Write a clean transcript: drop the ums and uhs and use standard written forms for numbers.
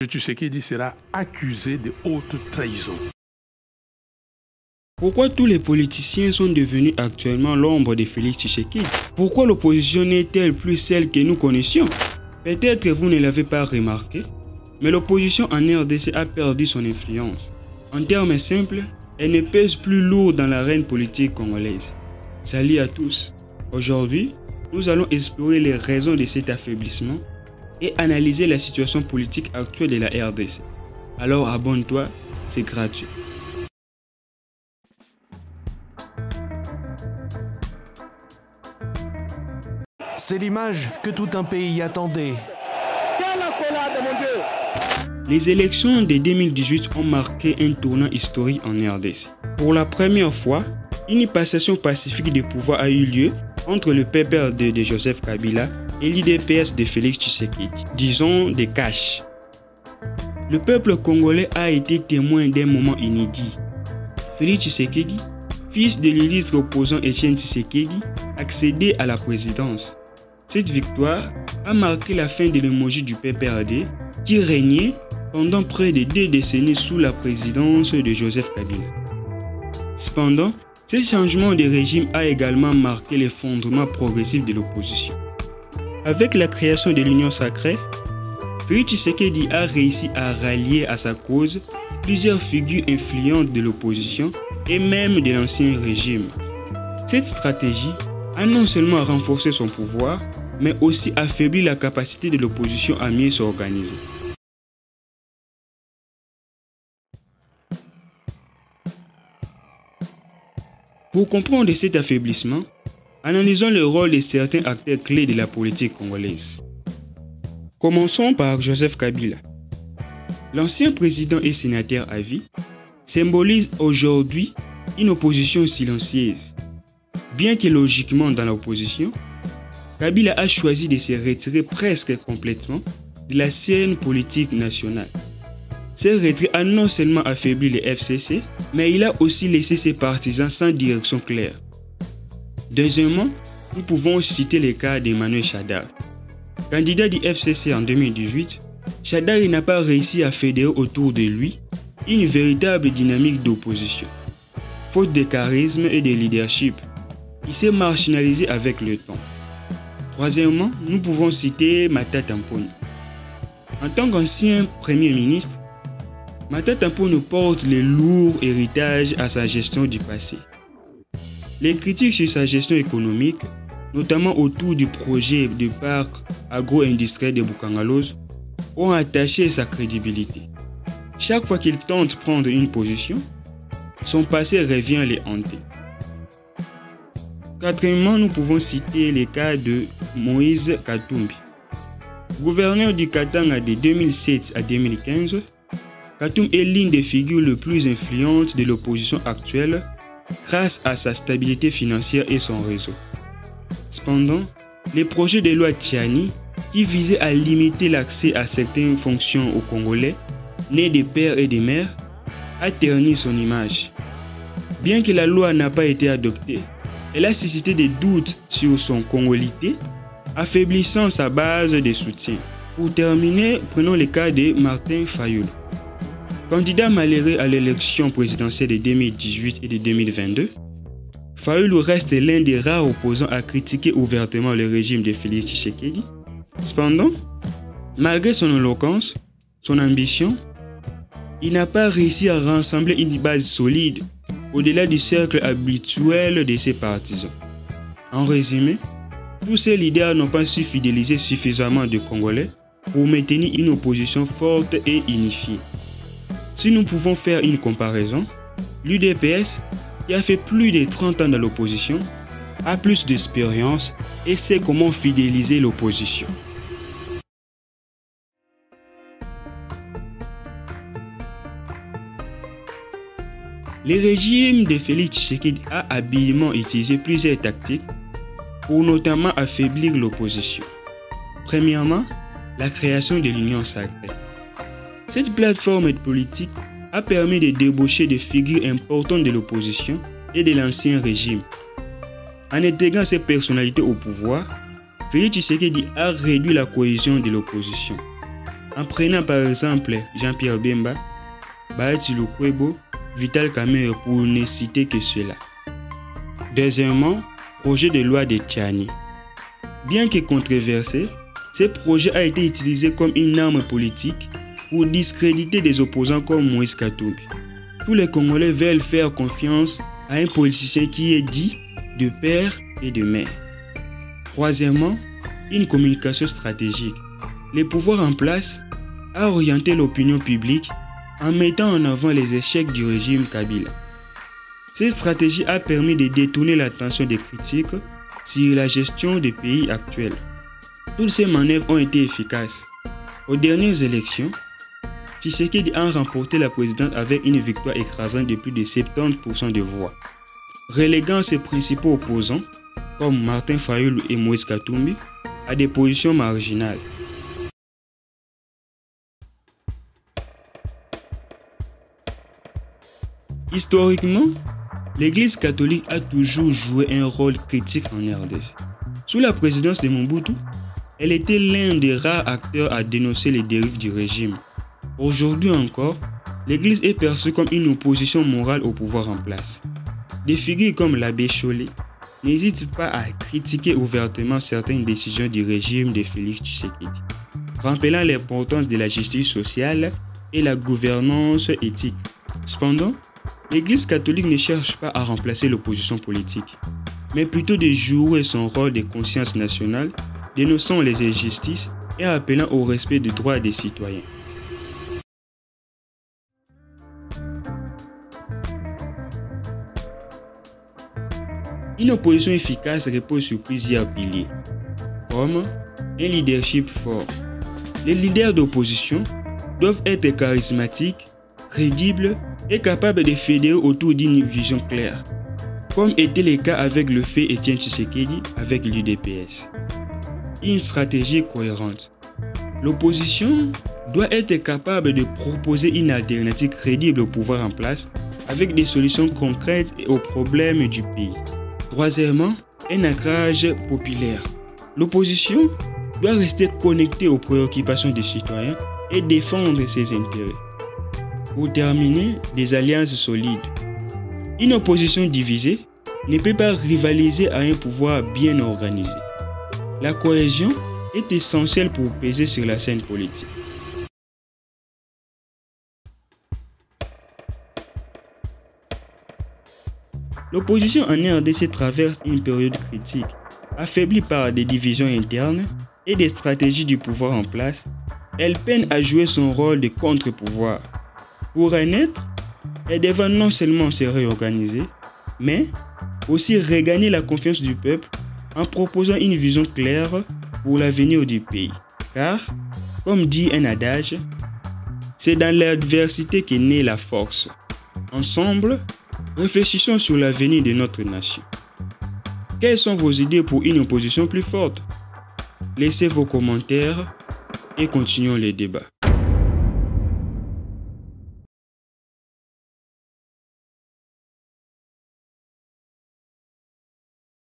Tshisekedi sera accusé de haute trahison. Pourquoi tous les politiciens sont devenus actuellement l'ombre de Félix Tshisekedi? Pourquoi l'opposition n'est-elle plus celle que nous connaissions? Peut-être que vous ne l'avez pas remarqué, mais l'opposition en RDC a perdu son influence. En termes simples, elle ne pèse plus lourd dans l'arène politique congolaise. Salut à tous. Aujourd'hui, nous allons explorer les raisons de cet affaiblissement et analyser la situation politique actuelle de la RDC. Alors abonne-toi, c'est gratuit. C'est l'image que tout un pays attendait. Les élections de 2018 ont marqué un tournant historique en RDC. Pour la première fois, une passation pacifique de pouvoir a eu lieu entre le PPRD de Joseph Kabila et l'IDPS de Félix Tshisekedi, disons des caches. Le peuple congolais a été témoin d'un moment inédit. Félix Tshisekedi, fils de l'illustre opposant Etienne Tshisekedi, accédait à la présidence. Cette victoire a marqué la fin de l'hémorragie du PPRD qui régnait pendant près de 2 décennies sous la présidence de Joseph Kabila. Cependant, ce changement de régime a également marqué l'effondrement progressif de l'opposition. Avec la création de l'Union sacrée, Félix Tshisekedi a réussi à rallier à sa cause plusieurs figures influentes de l'opposition et même de l'ancien régime. Cette stratégie a non seulement renforcé son pouvoir, mais aussi affaibli la capacité de l'opposition à mieux s'organiser. Pour comprendre cet affaiblissement, analysons le rôle de certains acteurs clés de la politique congolaise. Commençons par Joseph Kabila. L'ancien président et sénateur à vie symbolise aujourd'hui une opposition silencieuse. Bien que logiquement dans l'opposition, Kabila a choisi de se retirer presque complètement de la scène politique nationale. Ce retrait a non seulement affaibli le FCC, mais il a aussi laissé ses partisans sans direction claire. Deuxièmement, nous pouvons citer le cas d'Emmanuel Shadary. Candidat du FCC en 2018, Shadary n'a pas réussi à fédérer autour de lui une véritable dynamique d'opposition. Faute de charisme et de leadership, il s'est marginalisé avec le temps. Troisièmement, nous pouvons citer Matata Mponyo. En tant qu'ancien Premier ministre, Matata Mponyo porte le lourd héritage à sa gestion du passé. Les critiques sur sa gestion économique, notamment autour du projet de parc agro-industriel de Bukangalose, ont attaché sa crédibilité. Chaque fois qu'il tente de prendre une position, son passé revient les hanter. Quatrièmement, nous pouvons citer le cas de Moïse Katumbi. Gouverneur du Katanga de 2007 à 2015, Katumbi est l'une des figures les plus influentes de l'opposition actuelle grâce à sa stabilité financière et son réseau. Cependant, les projets de loi Tchiani, qui visaient à limiter l'accès à certaines fonctions aux Congolais, nés des pères et des mères, a terni son image. Bien que la loi n'a pas été adoptée, elle a suscité des doutes sur son congolité, affaiblissant sa base de soutien. Pour terminer, prenons le cas de Martin Fayulu. Candidat malheureux à l'élection présidentielle de 2018 et de 2022, Fayulu reste l'un des rares opposants à critiquer ouvertement le régime de Félix Tshisekedi. Cependant, malgré son éloquence, son ambition, il n'a pas réussi à rassembler une base solide au-delà du cercle habituel de ses partisans. En résumé, tous ces leaders n'ont pas su fidéliser suffisamment de Congolais pour maintenir une opposition forte et unifiée. Si nous pouvons faire une comparaison, l'UDPS, qui a fait plus de 30 ans dans l'opposition, a plus d'expérience et sait comment fidéliser l'opposition. Le régime de Félix Tshisekedi a habilement utilisé plusieurs tactiques pour notamment affaiblir l'opposition. Premièrement, la création de l'Union sacrée. Cette plateforme politique a permis de débaucher des figures importantes de l'opposition et de l'ancien régime. En intégrant ces personnalités au pouvoir, Félix Tshisekedi a réduit la cohésion de l'opposition. en prenant par exemple Jean-Pierre Bemba, Bahati Lukwebo, Vital Kamerhe pour ne citer que cela. Deuxièmement, projet de loi de Tchani. Bien que controversé, ce projet a été utilisé comme une arme politique pour discréditer des opposants comme Moïse Katumbi. Tous les Congolais veulent faire confiance à un politicien qui est dit de père et de mère. Troisièmement, une communication stratégique. Le pouvoir en place a orienté l'opinion publique en mettant en avant les échecs du régime Kabila. Cette stratégie a permis de détourner l'attention des critiques sur la gestion des pays actuels. Toutes ces manœuvres ont été efficaces. Aux dernières élections, Tshisekedi a remporté la présidence avec une victoire écrasante de plus de 70% de voix, reléguant ses principaux opposants, comme Martin Fayulu et Moïse Katumbi, à des positions marginales. Historiquement, l'Église catholique a toujours joué un rôle critique en RDC. Sous la présidence de Mobutu, elle était l'un des rares acteurs à dénoncer les dérives du régime. Aujourd'hui encore, l'Église est perçue comme une opposition morale au pouvoir en place. Des figures comme l'abbé Chollet n'hésitent pas à critiquer ouvertement certaines décisions du régime de Félix Tshisekedi, rappelant l'importance de la justice sociale et la gouvernance éthique. Cependant, l'Église catholique ne cherche pas à remplacer l'opposition politique, mais plutôt de jouer son rôle de conscience nationale, dénonçant les injustices et appelant au respect des droits des citoyens. Une opposition efficace repose sur plusieurs piliers, comme un leadership fort. Les leaders d'opposition doivent être charismatiques, crédibles et capables de fédérer autour d'une vision claire, comme était le cas avec le fait Étienne Tshisekedi avec l'UDPS. Une stratégie cohérente. L'opposition doit être capable de proposer une alternative crédible au pouvoir en place avec des solutions concrètes aux problèmes du pays. Troisièmement, un ancrage populaire. L'opposition doit rester connectée aux préoccupations des citoyens et défendre ses intérêts. Pour terminer, des alliances solides. Une opposition divisée ne peut pas rivaliser à un pouvoir bien organisé. La cohésion est essentielle pour peser sur la scène politique. L'opposition en RDC traverse une période critique, affaiblie par des divisions internes et des stratégies du pouvoir en place. Elle peine à jouer son rôle de contre-pouvoir. Pour en être, elle devra non seulement se réorganiser, mais aussi regagner la confiance du peuple en proposant une vision claire pour l'avenir du pays. Car, comme dit un adage, c'est dans l'adversité qu'est née la force. Ensemble, réfléchissons sur l'avenir de notre nation. Quelles sont vos idées pour une opposition plus forte? Laissez vos commentaires et continuons les débats.